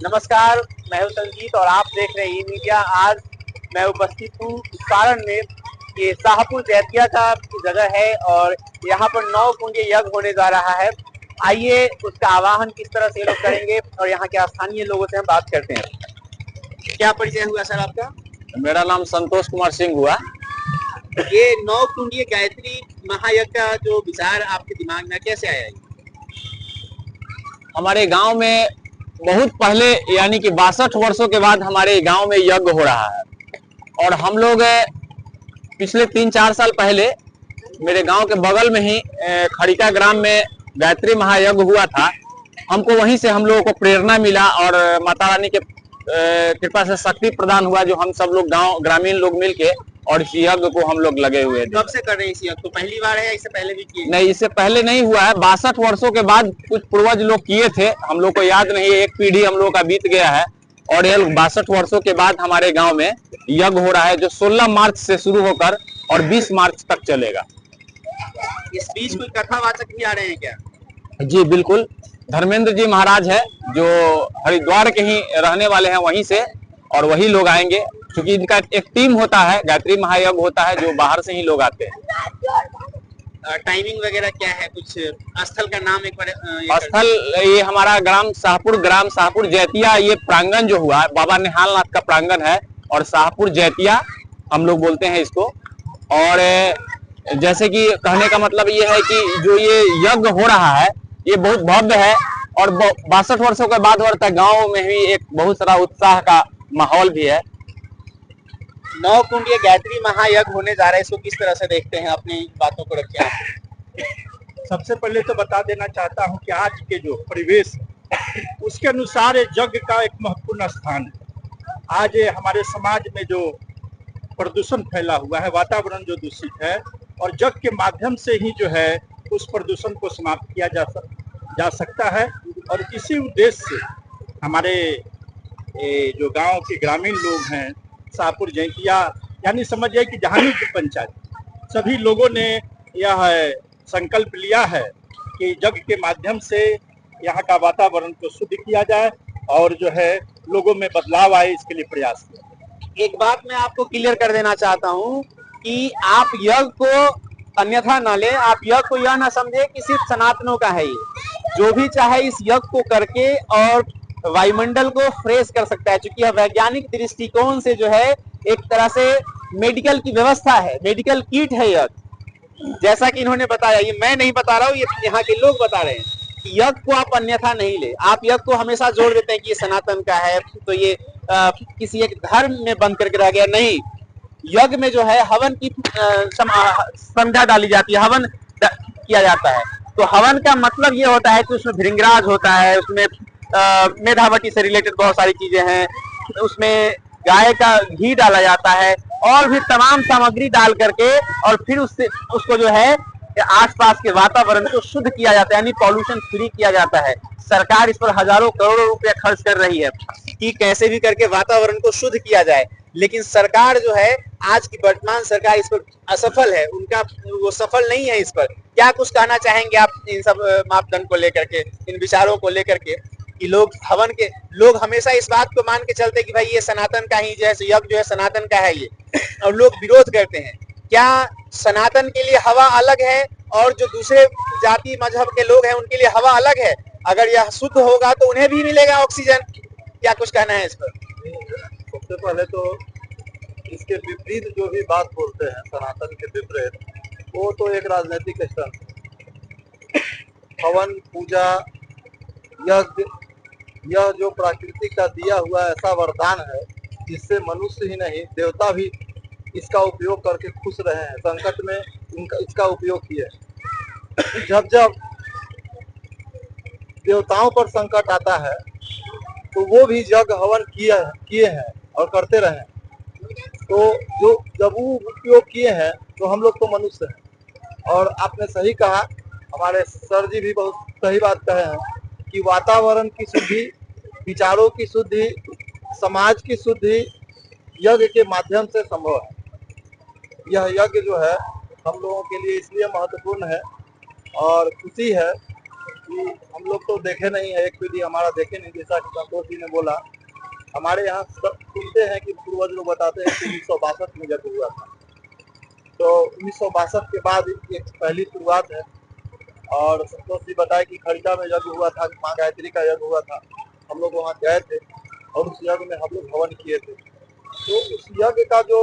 नमस्कार, मैं हूं संजीत और आप देख रहे हैं ई मीडिया। आज मैं उपस्थित हूं सारण में। ये शाहपुर जैतिया का जगह है और यहाँ पर 9 कुंडीय यज्ञ होने जा रहा है। आइए उसका आवाहन किस तरह से लोग करेंगे और यहाँ के स्थानीय लोगों से हम बात करते हैं। क्या परिचय हुआ सर आपका? मेरा नाम संतोष कुमार सिंह हुआ। ये 9 कुंडीय गायत्री महायज्ञ का जो विचार आपके दिमाग में कैसे आया? हमारे गांव में बहुत पहले यानी कि 62 वर्षों के बाद हमारे गांव में यज्ञ हो रहा है और हम लोग पिछले 3-4 साल पहले मेरे गांव के बगल में ही खड़िका ग्राम में गायत्री महायज्ञ हुआ था। हमको वहीं से हम लोगों को प्रेरणा मिला और माता रानी के कृपा से शक्ति प्रदान हुआ, जो हम सब लोग गांव ग्रामीण लोग मिलके और इस यज्ञ को हम लोग लगे हुए थे। कब से कर रहे हैं इस यज्ञ को? पहली बार है या इससे पहले भी किए? नहीं, इससे पहले नहीं हुआ है। 62 वर्षों के बाद कुछ पूर्वज लोग किए थे, हम लोग को याद नहीं है। एक पीढ़ी हम लोग का बीत गया है और ये 62 वर्षों के बाद हमारे गांव में यज्ञ हो रहा है, जो 16 मार्च से शुरू होकर और 20 मार्च तक चलेगा। इस बीच कोई कथावाचक भी आ रहे हैं क्या? जी बिल्कुल, धर्मेंद्र जी महाराज है जो हरिद्वार के ही रहने वाले हैं वहीं से, और वही लोग आएंगे क्योंकि इनका एक टीम होता है, गायत्री महायज्ञ होता है, जो बाहर से ही लोग आते हैं। टाइमिंग वगैरह क्या है? कुछ स्थल का नाम एक बार स्थल ये हमारा ग्राम शाहपुर जैतिया, ये प्रांगण जो हुआ है बाबा निहाल नाथ का प्रांगण है और शाहपुर जैतिया हम लोग बोलते हैं इसको। और जैसे कि कहने का मतलब ये है कि जो ये यज्ञ हो रहा है ये बहुत भव्य है और 62 वर्षों के बाद हो रहा है। गाँव में भी एक बहुत सारा उत्साह का माहौल भी है। 9 कुंडीय गायत्री महायज्ञ होने जा रहा है, इसको किस तरह से देखते हैं? अपनी बातों को रखिए आप। सबसे पहले तो बता देना चाहता हूं कि आज के जो परिवेश है उसके अनुसार यज्ञ का एक महत्वपूर्ण स्थान है। आज हमारे समाज में जो प्रदूषण फैला हुआ है, वातावरण जो दूषित है, और यज्ञ के माध्यम से ही जो है उस प्रदूषण को समाप्त किया जा सकता है। और इसी उद्देश्य से हमारे जो गांव के ग्रामीण लोग हैं, शाहपुर जैतिया यानी समझिए कि जहानी पंचायत, सभी लोगों ने यह संकल्प लिया है कि यज्ञ के माध्यम से यहाँ का वातावरण को शुद्ध किया जाए और जो है लोगों में बदलाव आए, इसके लिए प्रयास किया। एक बात मैं आपको क्लियर कर देना चाहता हूँ कि आप यज्ञ को अन्यथा न ले, आप यज्ञ को यह ना समझे कि सिर्फ सनातनों का है। ये जो भी चाहे इस यज्ञ को करके और वायुमंडल को फ्रेश कर सकता है, क्योंकि यह वैज्ञानिक दृष्टिकोण से जो है एक तरह से मेडिकल की व्यवस्था है, मेडिकल किट है यज्ञ। जैसा कि इन्होंने बताया, ये मैं नहीं बता रहा हूँ, ये यहाँ के लोग बता रहे हैं कि यज्ञ को आप अन्यथा नहीं ले। आप यज्ञ को हमेशा जोड़ देते हैं कि ये सनातन का है, तो ये किसी एक धर्म में बंद करके रह गया। नहीं, यज्ञ में जो है हवन की संध्या डाली जाती है, हवन किया जाता है। तो हवन का मतलब ये होता है कि उसमें भृंगराज होता है, उसमें मेधावती से रिलेटेड बहुत सारी चीजें हैं, उसमें गाय का घी डाला जाता है और भी तमाम सामग्री डाल करके और फिर उससे उसको जो है आसपास के वातावरण को शुद्ध किया जाता है, यानी पॉल्यूशन फ्री किया जाता है। सरकार इस पर हजारों करोड़ों रुपया खर्च कर रही है कि कैसे भी करके वातावरण को शुद्ध किया जाए, लेकिन सरकार जो है, आज की वर्तमान सरकार इस पर असफल है, उनका वो सफल नहीं है इस पर। क्या कुछ कहना चाहेंगे आप इन सब मापदंड को लेकर के, इन विचारों को लेकर के कि लोग हवन के लोग हमेशा इस बात को मान के चलते कि भाई ये सनातन का ही जो है यज्ञ जो है सनातन का है ये, और लोग विरोध करते हैं। क्या सनातन के लिए हवा अलग है और जो दूसरे जाति मजहब के लोग हैं उनके लिए हवा अलग है? अगर यह शुद्ध होगा तो उन्हें भी मिलेगा ऑक्सीजन। क्या कुछ कहना है इस पर? सबसे पहले तो इसके विपरीत जो भी बात बोलते हैं, सनातन के विपरीत, वो तो एक राजनीतिक स्टंट। हवन, पूजा, यज्ञ, यह जो प्रकृति का दिया हुआ ऐसा वरदान है जिससे मनुष्य ही नहीं देवता भी इसका उपयोग करके खुश रहे हैं, संकट में इसका उपयोग किए। जब जब देवताओं पर संकट आता है तो वो भी यज्ञ हवन किए हैं और करते रहे। तो जो जब वो उपयोग किए हैं तो हम लोग तो मनुष्य हैं। और आपने सही कहा, हमारे सर जी भी बहुत सही बात कहे हैं कि वातावरण की शुद्धि, विचारों की शुद्धि, समाज की शुद्धि यज्ञ के माध्यम से संभव है। यह यज्ञ जो है हम लोगों के लिए इसलिए महत्वपूर्ण है और खुशी है हम लोग तो देखे नहीं है, एक पीढ़ी हमारा देखे नहीं, जैसा कि संतोष जी ने बोला। हमारे यहाँ सुनते हैं कि पूर्वज लोग बताते हैं कि 1962 में जब हुआ था, तो 1962 के बाद एक पहली शुरुआत है। और संतोष जी बताए कि खड़िका में यज्ञ हुआ था, माँ गायत्री का यज्ञ हुआ था। हम लोग वहाँ गए थे और उस यज्ञ में हम लोग हवन किए थे। तो उस यज्ञ का जो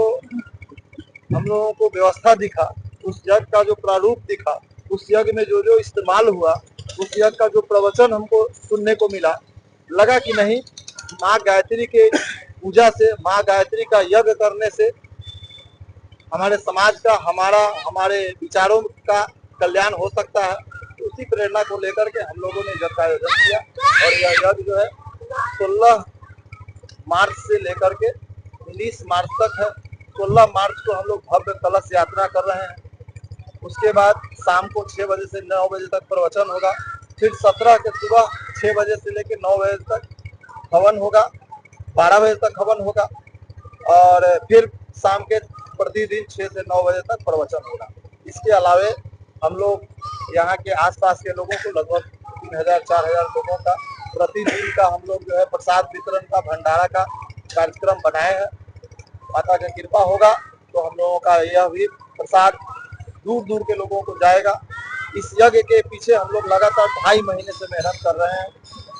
हम लोगों को व्यवस्था दिखा, उस यज्ञ का जो प्रारूप दिखा, उस यज्ञ में जो जो इस्तेमाल हुआ, उस यज्ञ का जो प्रवचन हमको सुनने को मिला, लगा कि नहीं, माँ गायत्री के पूजा से, माँ गायत्री का यज्ञ करने से हमारे समाज का, हमारे विचारों का कल्याण हो सकता है। तो उसी प्रेरणा को लेकर के हम लोगों ने यज्ञ का आयोजन किया। और यह यज्ञ जो है 16 मार्च से लेकर के 19 मार्च तक है। 16 मार्च को हम लोग भव्य कलश यात्रा कर रहे हैं। उसके बाद शाम को 6 बजे से 9 बजे तक प्रवचन होगा। फिर 17 के सुबह 6 बजे से लेकर 9 बजे तक हवन होगा, 12 बजे तक हवन होगा और फिर शाम के प्रतिदिन 6 से 9 बजे तक प्रवचन होगा। इसके अलावे हम लोग यहाँ के आसपास के लोगों को लगभग 3000-4000 लोगों का प्रतिदिन का हम लोग जो है प्रसाद वितरण का, भंडारा का कार्यक्रम बनाए हैं। माता की कृपा होगा तो हम लोगों का यह भी प्रसाद दूर दूर के लोगों को जाएगा। इस यज्ञ के पीछे हम लोग लगातार 2.5 महीने से मेहनत कर रहे हैं।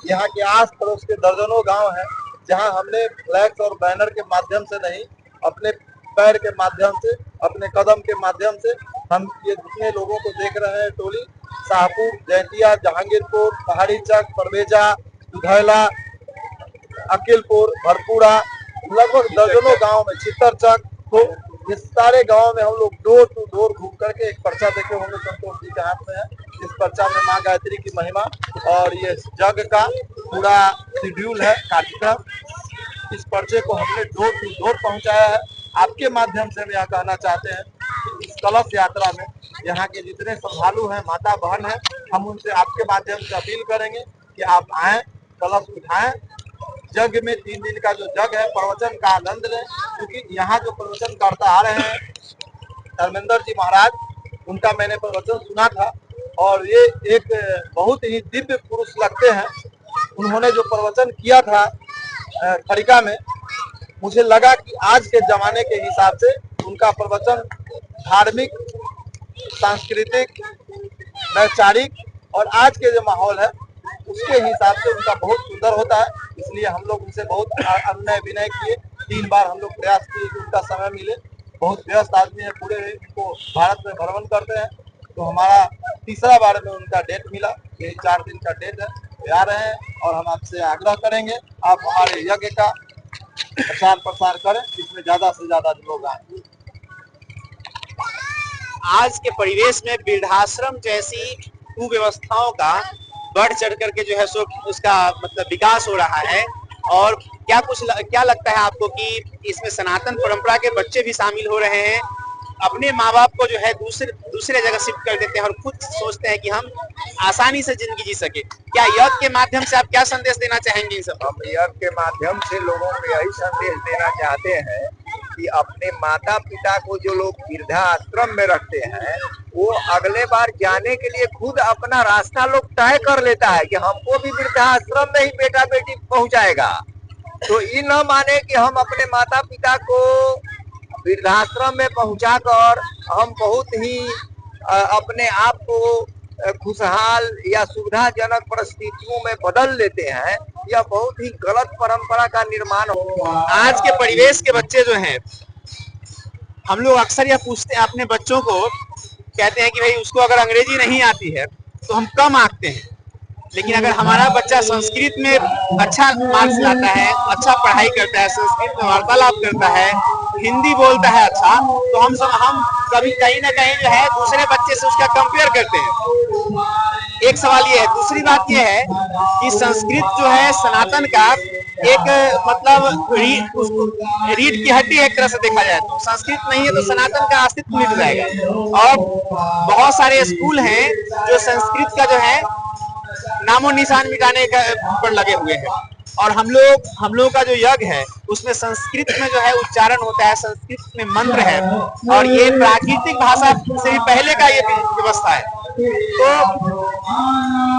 यहाँ के आस पड़ोस के दर्जनों गांव हैं जहां हमने फ्लैक्स और बैनर के माध्यम से नहीं, अपने पैर के माध्यम से, अपने कदम के माध्यम से हम ये जितने लोगों को देख रहे हैं, टोली शाहपुर, जैतिया, जहांगीरपुर, पहाड़ी चक, परवेजा, दुधैला, अकिलपुर, भरपूरा, लगभग दर्जनों गांव में, चित्तरचक, तो ये सारे गांव में हम लोग डोर टू डोर घूम करके एक पर्चा देखे होंगे, संतोष जी के हाथ में है। इस पर्चा में माँ गायत्री की महिमा और ये यज्ञ का पूरा शेड्यूल है, कार्यक्रम। इस पर्चे को हमने डोर टू डोर पहुंचाया है। आपके माध्यम से हम यह कहना चाहते हैं कि इस कलश यात्रा में यहाँ के जितने श्रद्धालु हैं, माता बहन हैं, हम उनसे आपके माध्यम से अपील करेंगे कि आप आएं, कलश उठाएं। यज्ञ में 3 दिन का जो यज्ञ है, प्रवचन का आनंद लें, क्योंकि यहाँ जो प्रवचन करता आ रहे हैं धर्मेंद्र जी महाराज, उनका मैंने प्रवचन सुना था और ये एक बहुत ही दिव्य पुरुष लगते हैं। उन्होंने जो प्रवचन किया था खड़िका में, मुझे लगा कि आज के जमाने के हिसाब से उनका प्रवचन धार्मिक, सांस्कृतिक, वैचारिक और आज के जो माहौल है उसके हिसाब से उनका बहुत सुंदर होता है। इसलिए हम लोग उनसे बहुत अनुनय विनय किए, 3 बार हम लोग प्रयास किए कि उनका समय मिले। बहुत व्यस्त आदमी है, पूरे उनको भारत में भ्रमण करते हैं, तो हमारा तीसरा बार में उनका डेट मिला। यही 4 दिन का डेट है, वे आ रहे हैं और हम आपसे आग्रह करेंगे आप हमारे यज्ञ का प्रचार प्रसार करें, जिसमें ज्यादा से ज्यादा लोग आए। आज के परिवेश में वृद्धाश्रम जैसी कुव्यवस्थाओं का बढ़ चढ़ करके जो है सो उसका मतलब विकास हो रहा है। और क्या लगता है आपको कि इसमें सनातन परंपरा के बच्चे भी शामिल हो रहे हैं, अपने माँ बाप को जो है दूसरे जगह शिफ्ट कर देते हैं और खुद सोचते हैं कि हम आसानी से जिंदगी जी सके। क्या यज्ञ के माध्यम से आप क्या संदेश देना चाहेंगे इन सब? हम यज्ञ के माध्यम से लोगों को यही संदेश देना चाहते हैं कि अपने माता पिता को जो लोग वृद्धाश्रम में रखते हैं, वो अगले बार जाने के लिए खुद अपना रास्ता लोग तय कर लेता है कि हमको भी वृद्धाश्रम में ही बेटा बेटी पहुंचाएगा। तो ये न माने कि हम अपने माता पिता को वृद्धाश्रम में पहुंचाकर हम बहुत ही अपने आप को खुशहाल या सुविधाजनक परिस्थितियों में बदल लेते हैं। यह बहुत ही गलत परंपरा का निर्माण हो। आज के परिवेश के बच्चे जो हैं, हम लोग अक्सर यह पूछते हैं अपने बच्चों को, कहते हैं कि भाई उसको अगर अंग्रेजी नहीं आती है तो हम कम आंकते हैं, लेकिन अगर हमारा बच्चा संस्कृत में अच्छा मार्क्स लाता है, अच्छा पढ़ाई करता है, संस्कृत में वार्तालाप करता है, हिंदी बोलता है अच्छा, तो हम कभी कहीं ना कहीं जो है दूसरे बच्चे से उसका कंपेयर करते हैं। एक सवाल ये है। दूसरी बात ये है कि संस्कृत जो है सनातन का एक मतलब रीढ़ की हड्डी एक तरह से देखा जाए तो, संस्कृत नहीं है तो सनातन का अस्तित्व मिट जाएगा। और बहुत सारे स्कूल हैं जो संस्कृत का जो है नामो निशान मिटाने पर लगे हुए हैं। और हम लोग का जो यज्ञ है उसमें संस्कृत में जो है उच्चारण होता है, संस्कृत में मंत्र है और ये प्राकृतिक भाषा से भी पहले का ये व्यवस्था है। तो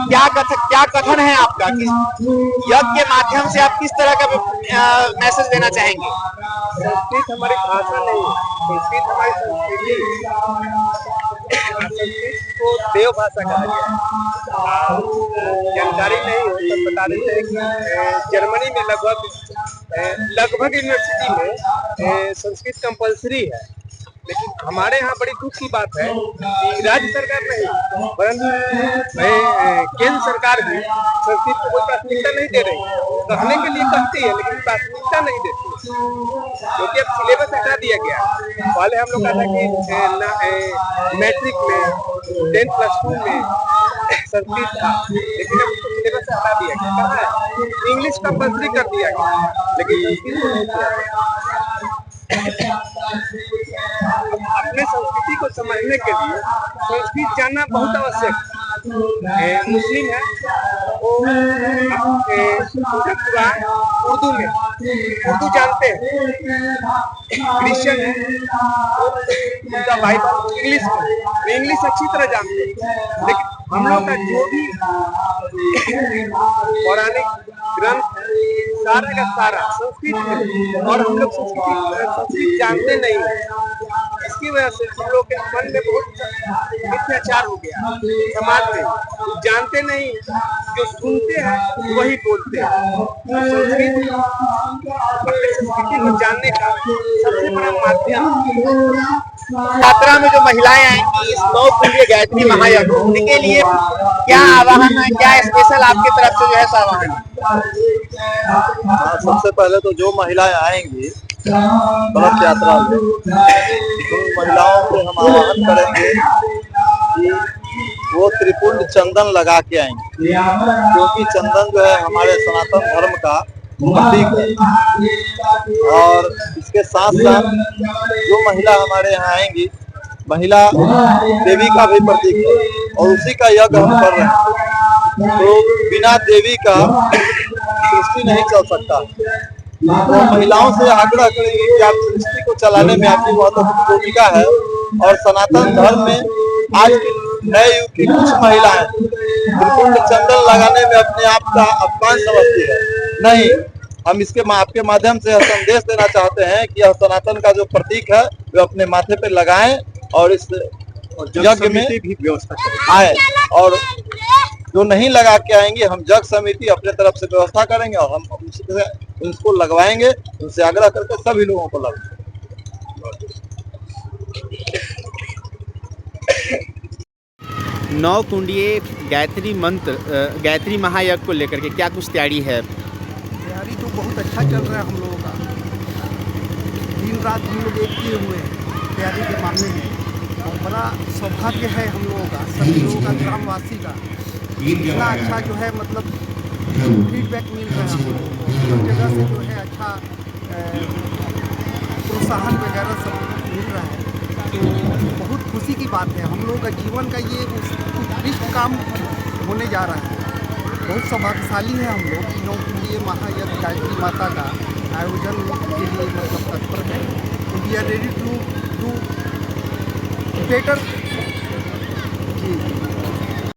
क्या कथन है आपका कि यज्ञ के माध्यम से आप किस तरह का मैसेज देना चाहेंगे? संस्कृत हमारी भाषा नहीं, संस्कृत हमारी संस्कृति, संस्कृत को देव भाषा कहा गया है। जानकारी नहीं हो तो बता देते हैं कि जर्मनी में लगभग यूनिवर्सिटी में संस्कृत कंपलसरी है, लेकिन हमारे यहाँ बड़ी दुख की बात है कि राज्य सरकार नहीं परंतु केंद्र सरकार भी संस्कृत को कोई प्राथमिकता नहीं दे रही है। कहने के लिए कहती है लेकिन प्राथमिकता नहीं देती, क्योंकि अब सिलेबस हटा दिया गया। पहले हम लोग कहता कि मैट्रिक में 10+2 में संस्कृत था, लेकिन अब उसको सिलेबस हटा दिया गया। कहा है इंग्लिश कंपल्सरी कर दिया गया, लेकिन संस्कृत को नहीं किया गया। अपने संस्कृति को समझने के लिए संस्कृत जानना बहुत आवश्यक है। मुस्लिम है वो उर्दू में उर्दू जानते हैं, क्रिश्चियन है उनका बाइबल इंग्लिश में इंग्लिश अच्छी तरह जानते हैं, लेकिन हम लोग का जो भी पौराणिक ग्रंथ सारा का सारा संस्कृत में, और हम लोग संस्कृत जानते नहीं। इसकी वजह से हम लोग के मन में बहुत अत्याचार हो गया समाज में, जानते नहीं, जो सुनते हैं वही बोलते हैं। संस्कृत अपने संस्कृति को जानने का सबसे बड़ा माध्यम। यात्रा में जो महिलाएं आएंगी इस 9 कुंडीय गायत्री महायज्ञ, उनके लिए क्या आवाहन है, क्या स्पेशल आपकी तरफ से जो है आवाहन है? सबसे पहले तो जो महिलाएं आएंगी कलश यात्रा में, तो महिलाओं से हम आह्वान करेंगे कि वो त्रिपुंड चंदन लगा के आएंगे, क्योंकि चंदन जो है हमारे सनातन धर्म का प्रतीक है। और इसके साथ साथ जो महिला हमारे यहाँ आएंगी, महिला देवी का भी प्रतीक है, और उसी का यज्ञ हम कर रहे हैं। तो बिना देवी का सृष्टि नहीं चल सकता। तो महिलाओं से आग्रह करेंगे कि आप सृष्टि को चलाने में आपकी महत्वपूर्ण भूमिका है, और सनातन धर्म में आज की नए युग की कुछ महिलाएं त्रिपुंड चंदन लगाने में अपने आप का अपमान समझती है। नहीं, हम इसके आपके माध्यम से संदेश देना चाहते हैं कि यह सनातन का जो प्रतीक है वो अपने माथे पे लगाएं, और इस यज्ञ में भी व्यवस्था आए। और जो नहीं लगा के आएंगे, हम जग समिति अपने तरफ से व्यवस्था करेंगे, और हम उनको लगवाएंगे, उनसे आग्रह करके सभी लोगों को लगवाएंगे। 9 कुंडीय गायत्री महायज्ञ को लेकर के क्या कुछ तैयारी है? तैयारी तो बहुत अच्छा चल रहा है हम लोगों का। दिन रात हम लोग एक किए हुए हैं तैयारी के मामले में, और बड़ा सौभाग्य है हम लोगों का, सभी लोगों का, ग्रामवासी का। इतना अच्छा जो है मतलब फीडबैक मिल रहा है हम लोगों को, हर जगह से जो है अच्छा प्रोत्साहन वगैरह सब मिल रहा है। तो बहुत खुशी की बात है, हम लोगों का जीवन का ये उत्कृष्ट काम होने जा रहा है। बहुत सौभाग्यशाली है हम लोग। 9 कुंडीय महायज्ञ गायत्री माता का आयोजन के लिए मतलब तत्पर है। We are ready to do better